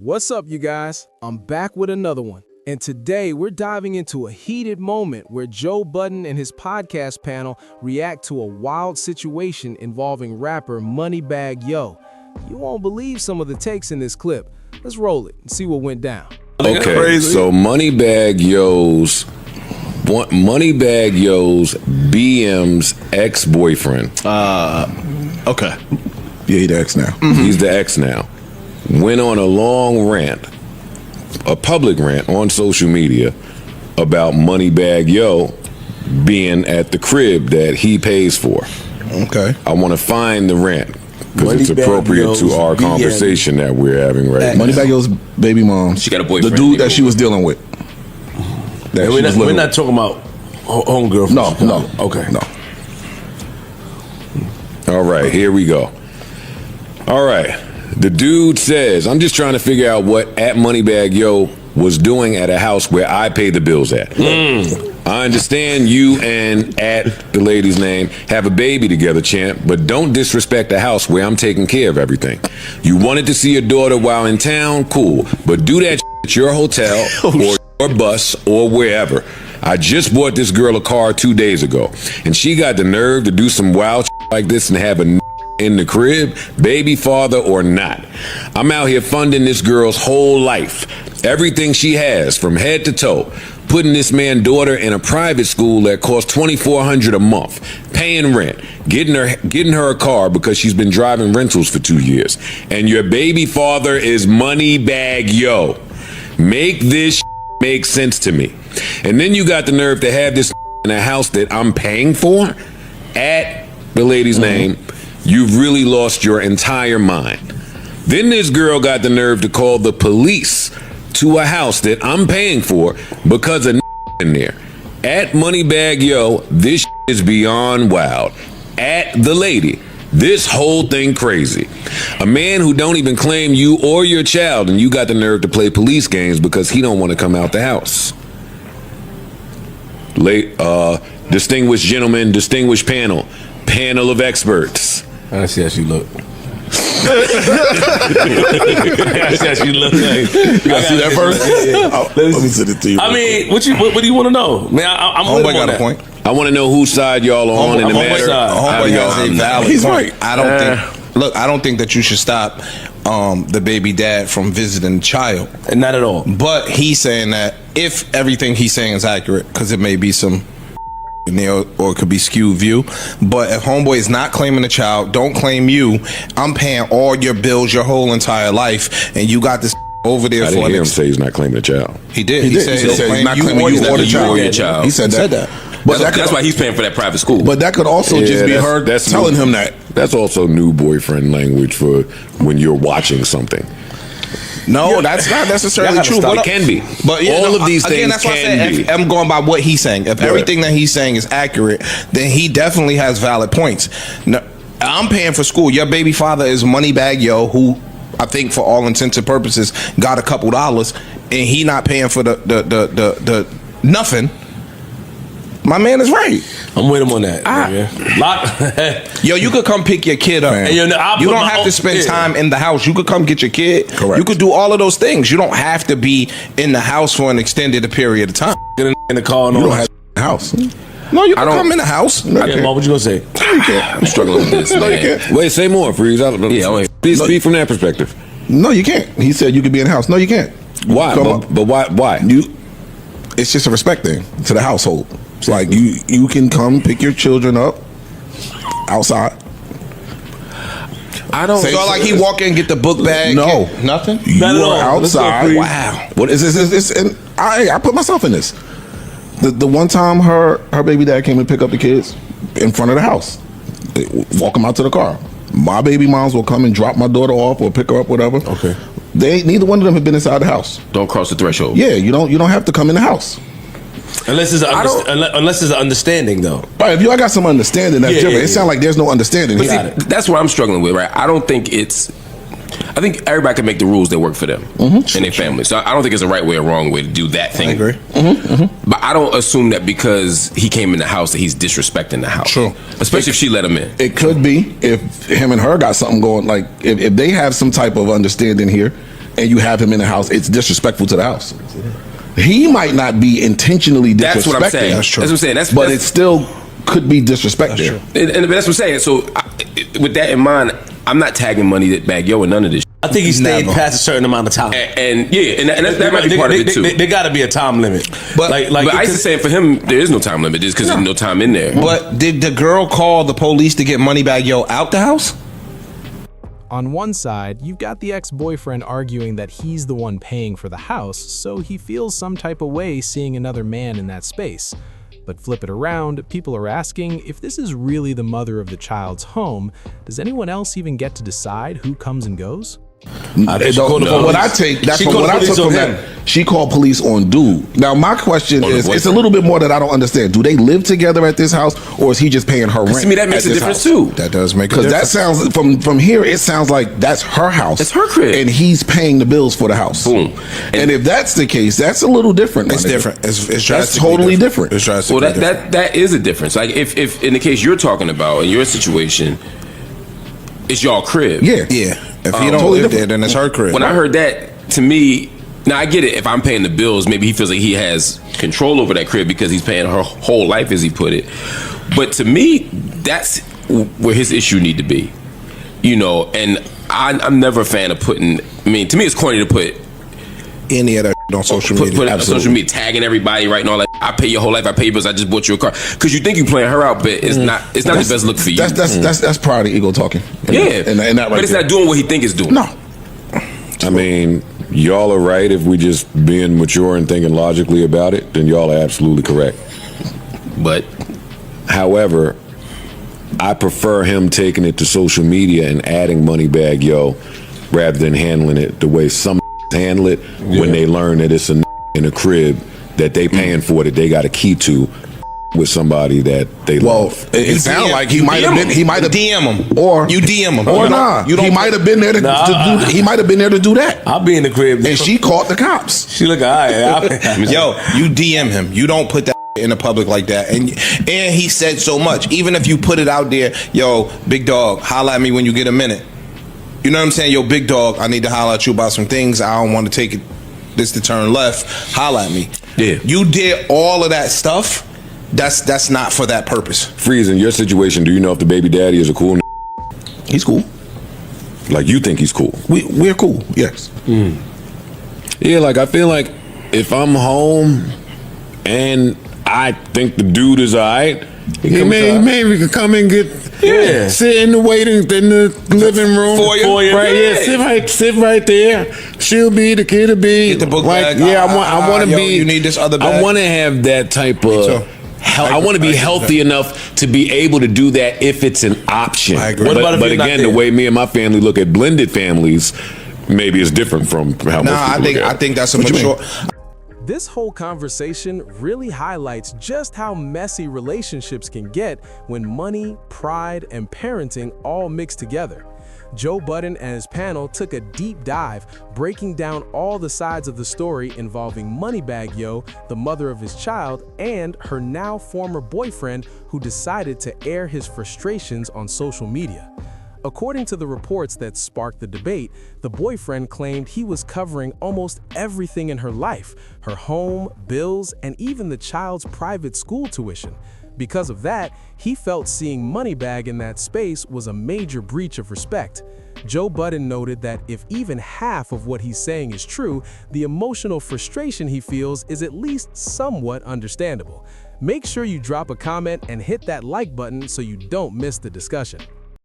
What's up, you guys? I'm back with another one. And today we're diving into a heated moment where Joe Budden and his podcast panel react to a wild situation involving rapper Moneybagg Yo. You won't believe some of the takes in this clip. Let's roll it and see what went down. Okay, so Moneybagg Yo's BM's ex-boyfriend. Okay. Yeah, he's the ex now. He's the ex now. Went on a long rant, a public rant on social media about Moneybagg Yo being at the crib that he pays for. Okay. I want to find the rant because it's appropriate to our conversation that we're having right now. Moneybagg Yo's baby mom. She got a boyfriend. The dude that she was dealing with. We're not talking about homegirl. No. Okay. No. All right, here we go. All right. The dude says, I'm just trying to figure out what at Moneybagg Yo was doing at a house where I pay the bills at. I understand you and at the lady's name have a baby together, champ, but don't disrespect the house where I'm taking care of everything. You wanted to see your daughter while in town, cool, but do that at your hotel or your bus or wherever. I just bought this girl a car 2 days ago, and she got the nerve to do some wild like this and have a in the crib, baby father or not. I'm out here funding this girl's whole life. Everything she has from head to toe. Putting this man's daughter in a private school that costs $2,400 a month. Paying rent. Getting her a car because she's been driving rentals for 2 years. And your baby father is Moneybagg Yo. Make this make sense to me. And then you got the nerve to have this in a house that I'm paying for at the lady's name. You've really lost your entire mind. Then this girl got the nerve to call the police to a house that I'm paying for because of in there. At Moneybagg Yo, this is beyond wild. At the lady, this whole thing crazy. A man who don't even claim you or your child, and you got the nerve to play police games because he don't want to come out the house. Distinguished gentlemen, distinguished panel of experts. I see how she look. I see how she look. I see that first? Let me send it to you. I mean, what do you want to know? Man, I'm with him on that. Point. I want to know whose side y'all are on in the matter. Homeboy has a valid He's point. right. I don't think that you should stop the baby dad from visiting the child. Not at all. But he's saying that if everything he's saying is accurate, because it may be some in there or it could be skewed view, but if homeboy is not claiming the child, don't claim you. I'm paying all your bills your whole entire life, and you got this over there. I didn't hear him say he's not claiming the child. He did. He said he's not claiming you or the child. Your child. He said that. But that's why he's paying for that private school. But that could also just be her telling him that. That's also new boyfriend language for when you're watching something. No, that's not necessarily true. But it can be. But all of these things that's why can be. I'm going by what he's saying. If everything that he's saying is accurate, then he definitely has valid points. No, I'm paying for school. Your baby father is Moneybagg Yo, who I think for all intents and purposes got a couple dollars, and he not paying for the nothing. My man is right. I'm with him on that. Yo, you could come pick your kid up. And you don't have to spend time in the house. You could come get your kid. Correct. You could do all of those things. You don't have to be in the house for an extended period of time. Get in the car and all. You don't have a house. No, you can come in the house. What you gonna say? No, you can't. I'm struggling with this. No, you can't. Wait, say more, Freeze. Please speak from that perspective. No, you can't. He said you could be in the house. No, you can't. Why? But why? It's just a respect thing to the household. It's like you can come pick your children up outside. I don't. So like he walk in and get the book bag. No, nothing. You are outside. Wow. What is this? And I put myself in this. The one time her baby dad came and pick up the kids in front of the house. They walk them out to the car. My baby moms will come and drop my daughter off or pick her up, whatever. Okay. Neither one of them have been inside the house. Don't cross the threshold. Yeah, you don't have to come in the house. Unless there's an understanding, though. Right, if you got some understanding, that's different. It sounds like there's no understanding. But see, that's what I'm struggling with, right? I think everybody can make the rules that work for them and their family. So I don't think it's a right way or wrong way to do that thing. I agree. But I don't assume that because he came in the house that he's disrespecting the house. True. Especially if she let him in. It could be if him and her got something going. Like if they have some type of understanding here, and you have him in the house, it's disrespectful to the house. He might not be intentionally disrespecting. That's what I'm saying. That's true. That's what I'm saying. But it still could be disrespect there. And that's what I'm saying. So with that in mind, I'm not tagging Moneybagg Yo in none of this. I think he stayed past a certain amount of time. And that might be part of it too. There got to be a time limit. But Ice is saying for him, there is no time limit just because there's no time in there. But did the girl call the police to get Moneybagg Yo out the house? On one side, you've got the ex-boyfriend arguing that he's the one paying for the house, so he feels some type of way seeing another man in that space. But flip it around, people are asking, if this is really the mother of the child's home, does anyone else even get to decide who comes and goes? What I take, that's from what I took from that. She called police on dude. Now my question is, it's a little bit more that I don't understand. Do they live together at this house, or is he just paying her rent? To me, that makes a difference too. That does make a difference. Because that sounds from here, it sounds like that's her house. It's her crib, and he's paying the bills for the house. Boom. And if that's the case, that's a little different. It's different. It's that's totally different. It's drastically different. That is a difference. Like if in the case you're talking about in your situation, it's y'all crib. Yeah. If he don't live there, then it's her crib. When I heard that, to me, now I get it. If I'm paying the bills, maybe he feels like he has control over that crib because he's paying her whole life, as he put it. But to me, that's where his issue need to be. You know, and I'm never a fan of putting. I mean, to me, it's corny to put any of that on social media. Put it on social media, tagging everybody, writing all that. I pay your whole life. I pay your bills. I just bought you a car because you think you playing her out, but it's not. It's not the best look for you. That's pride and ego talking. And that but it's not doing what he think it's doing. No. I mean, y'all are right. If we just being mature and thinking logically about it, then y'all are absolutely correct. But, however, I prefer him taking it to social media and adding Moneybagg Yo rather than handling it the way some handle it when they learn that it's in a crib that they paying for, that they got a key to with somebody that they love. It sounds like he might have been. He might have DM him, or you DM him, or nah. He might have been there to do. He might have been there to do that. I'll be in the crib, and she caught the cops. She look alright. Yo, you DM him. You don't put that in the public like that. And he said so much. Even if you put it out there, yo, big dog, holla at me when you get a minute. You know what I'm saying? Yo, big dog, I need to holler at you about some things. I don't want to take this to turn left. Holla at me. Yeah. You did all of that stuff. That's not for that purpose. Freeze, in your situation, do you know if the baby daddy is a cool He's cool. Like, you think he's cool? We're cool, yes. Yeah, like, I feel like if I'm home and I think the dude is all right, maybe we could come and get sit in the waiting in the living room. Sit right there. She'll be the kid to be. Get the book right. bag. I want to be. You need this other bag. I want to have that type of. I want to be healthy enough to be able to do that if it's an option. I agree. But again, the way me and my family look at blended families, maybe it's different from how most people look at it. I think that's a mature. This whole conversation really highlights just how messy relationships can get when money, pride, and parenting all mix together. Joe Budden and his panel took a deep dive, breaking down all the sides of the story involving Moneybagg Yo, the mother of his child, and her now former boyfriend who decided to air his frustrations on social media. According to the reports that sparked the debate, the boyfriend claimed he was covering almost everything in her life, her home, bills, and even the child's private school tuition. Because of that, he felt seeing Moneybagg in that space was a major breach of respect. Joe Budden noted that if even half of what he's saying is true, the emotional frustration he feels is at least somewhat understandable. Make sure you drop a comment and hit that like button so you don't miss the discussion.